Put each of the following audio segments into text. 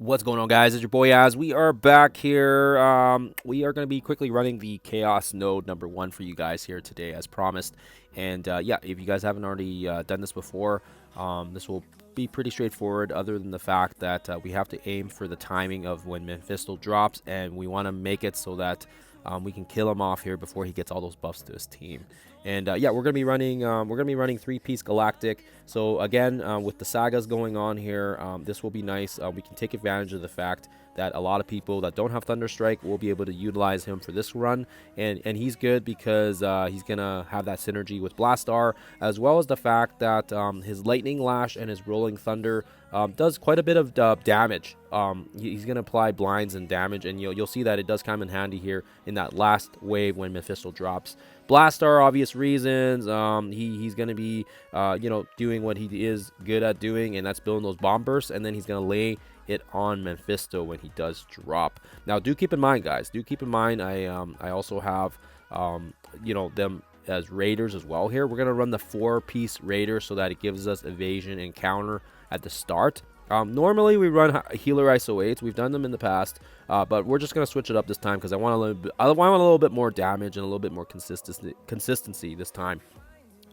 What's going on, guys? It's your boy Az. We are back here. We are going to be quickly running the Chaos Node #1 for you guys here today, as promised. And yeah, if you guys haven't already done this before, this will be pretty straightforward, other than the fact that we have to aim for the timing of when Mephisto drops, and we want to make it so that we can kill him off here before he gets all those buffs to his team. And yeah, we're gonna be running three-piece Galactic. So again, with the sagas going on here, this will be nice. We can take advantage of the fact that a lot of people that don't have Thunderstrike will be able to utilize him for this run, and he's good because he's gonna have that synergy with Blastar, as well as the fact that his Lightning Lash and his Rolling Thunder does quite a bit of damage. He's gonna apply blinds and damage, and you'll see that it does come in handy here in that last wave when Mephisto drops. Blastar, obvious reasons. He's gonna be doing what he is good at doing, and that's building those bomb bursts, and then he's gonna lay it on Mephisto when he does drop. Now, do keep in mind, guys. Do keep in mind, I also have them as raiders as well here. We're gonna run the 4-piece raider so that it gives us evasion and counter at the start. Normally we run healer ISO 8s. We've done them in the past, but we're just gonna switch it up this time because I want a little bit more damage and a little bit more consistency this time.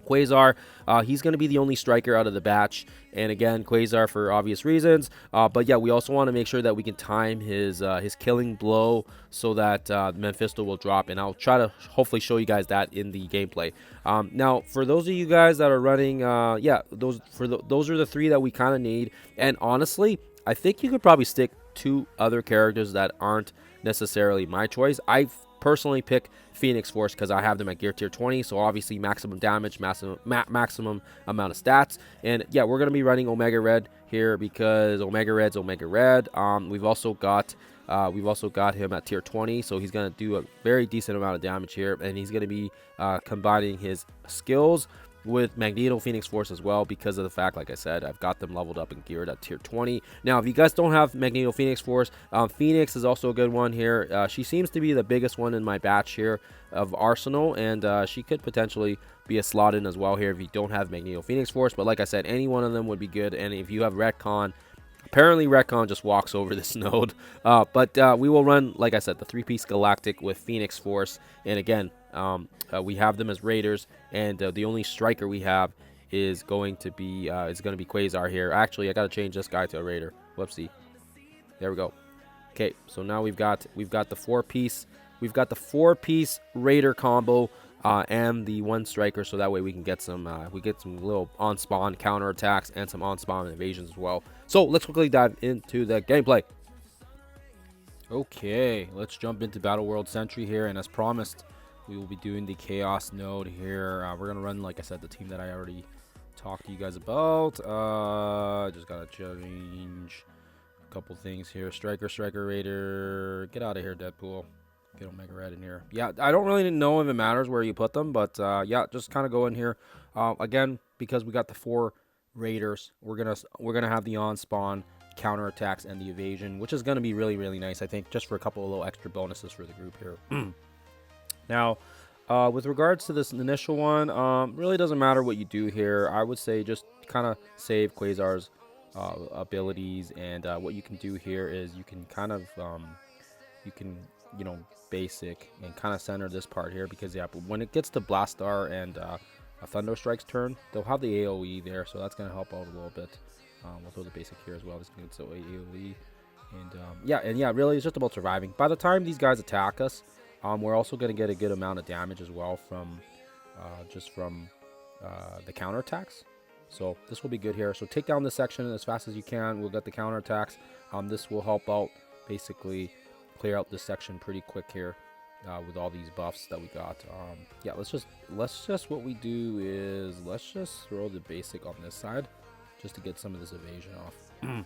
Quasar, he's going to be the only striker out of the batch, and again, Quasar for obvious reasons, but yeah, we also want to make sure that we can time his killing blow so that Mephisto will drop, and I'll try to hopefully show you guys that in the gameplay. Now, for those of you guys that are running, yeah, those are the 3 that we kind of need, and honestly, I think you could probably stick 2 other characters that aren't necessarily my choice. I personally pick Phoenix Force because I have them at gear tier 20, so obviously maximum damage, maximum amount of stats. And yeah, we're gonna be running Omega Red here because Omega Red's Omega Red. We've also got him at tier 20, so he's gonna do a very decent amount of damage here, and he's gonna be combining his skills with Magneto Phoenix Force as well, because of the fact, like I said, I've got them leveled up and geared at tier 20. Now, if you guys don't have Magneto Phoenix Force, Phoenix is also a good one here. She seems to be the biggest one in my batch here of Arsenal, and she could potentially be a slot in as well here if you don't have Magneto Phoenix Force. But like I said, any one of them would be good, and if you have Retcon, apparently Retcon just walks over this node, but we will run, like I said, the 3-piece Galactic with Phoenix Force, and again, we have them as raiders, and the only striker we have is going to be Quasar here. Actually, I gotta change this guy to a raider. Whoopsie. There we go. Okay, so now we've got the 4-piece raider combo and the 1 striker, so that way we can get some little on spawn counter attacks and some on spawn evasions as well. So let's quickly dive into the gameplay. Okay, let's jump into BattleWorld Sentry here, and as promised, we will be doing the Chaos Node here. We're gonna run, like I said, the team that I already talked to you guys about. Just gotta change a couple things here. Striker, Raider. Get out of here, Deadpool. Get Omega Red in here. Yeah, I don't really know if it matters where you put them, but yeah, just kind of go in here. Again, because we got the 4 raiders, we're gonna have the on spawn counter attacks and the evasion, which is gonna be really nice, I think, just for a couple of little extra bonuses for the group here. Now, with regards to this initial one, really doesn't matter what you do here. I would say just kind of save Quasar's abilities, and what you can do here is you can kind of basic and kind of center this part here, because yeah, but when it gets to Blastar and a Thunderstrike's turn, they'll have the AoE there, so that's gonna help out a little bit. We'll throw the basic here as well. This can get so AoE, and yeah, really it's just about surviving. By the time these guys attack us, we're also going to get a good amount of damage as well from the counterattacks. So this will be good here. So take down this section as fast as you can. We'll get the counterattacks. This will help out, basically clear out this section pretty quick here with all these buffs that we got. Yeah, let's just what we do is let's just throw the basic on this side just to get some of this evasion off.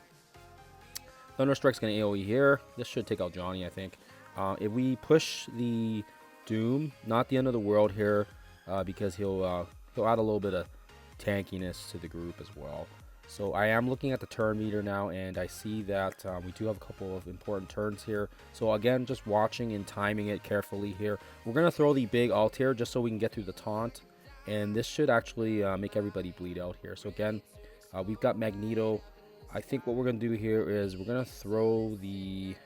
Thunderstrike's going to AoE here. This should take out Johnny, I think. If we push the Doom, not the end of the world here, because he'll add a little bit of tankiness to the group as well. So I am looking at the turn meter now, and I see that we do have a couple of important turns here. So again, just watching and timing it carefully here. We're going to throw the big ult here just so we can get through the taunt, and this should actually make everybody bleed out here. So again, we've got Magneto I think what we're going to do here is we're going to throw the...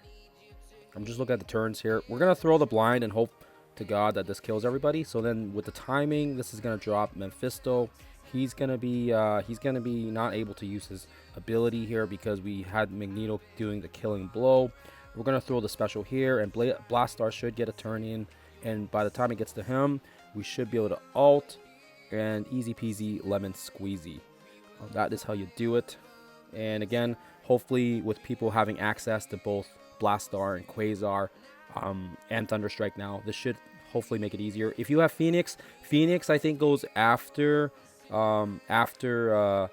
I'm just looking at the turns here. We're going to throw the blind and hope to God that this kills everybody. So then with the timing, this is going to drop Mephisto. He's going to be not able to use his ability here because we had Magneto doing the killing blow. We're going to throw the special here, and Blastar should get a turn in. And by the time it gets to him, we should be able to ult and easy peasy lemon squeezy. That is how you do it. And again, hopefully with people having access to both Blastar and Quasar and Thunderstrike now, this should hopefully make it easier. If you have Phoenix I think goes after Omega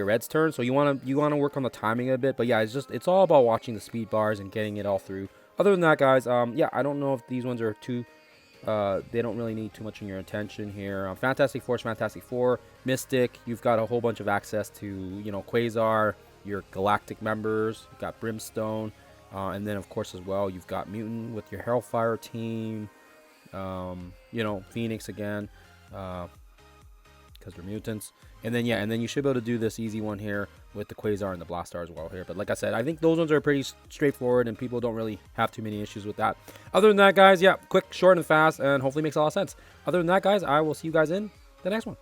Red's turn, so you want to work on the timing a bit. But yeah, it's all about watching the speed bars and getting it all through. Other than that, guys, yeah, I don't know if these ones are too they don't really need too much in your attention here. Fantastic Four, Mystic, you've got a whole bunch of access to, you know, Quasar, your galactic members, you've got Brimstone, and then of course as well you've got Mutant with your Hellfire team, you know, Phoenix again, because we're mutants. And then yeah, and then you should be able to do this easy one here with the Quasar and the Blastar as well here. But like I said, I think those ones are pretty straightforward and people don't really have too many issues with that. Other than that, guys, yeah, quick, short, and fast, and hopefully makes a lot of sense. Other than that, guys, I will see you guys in the next one.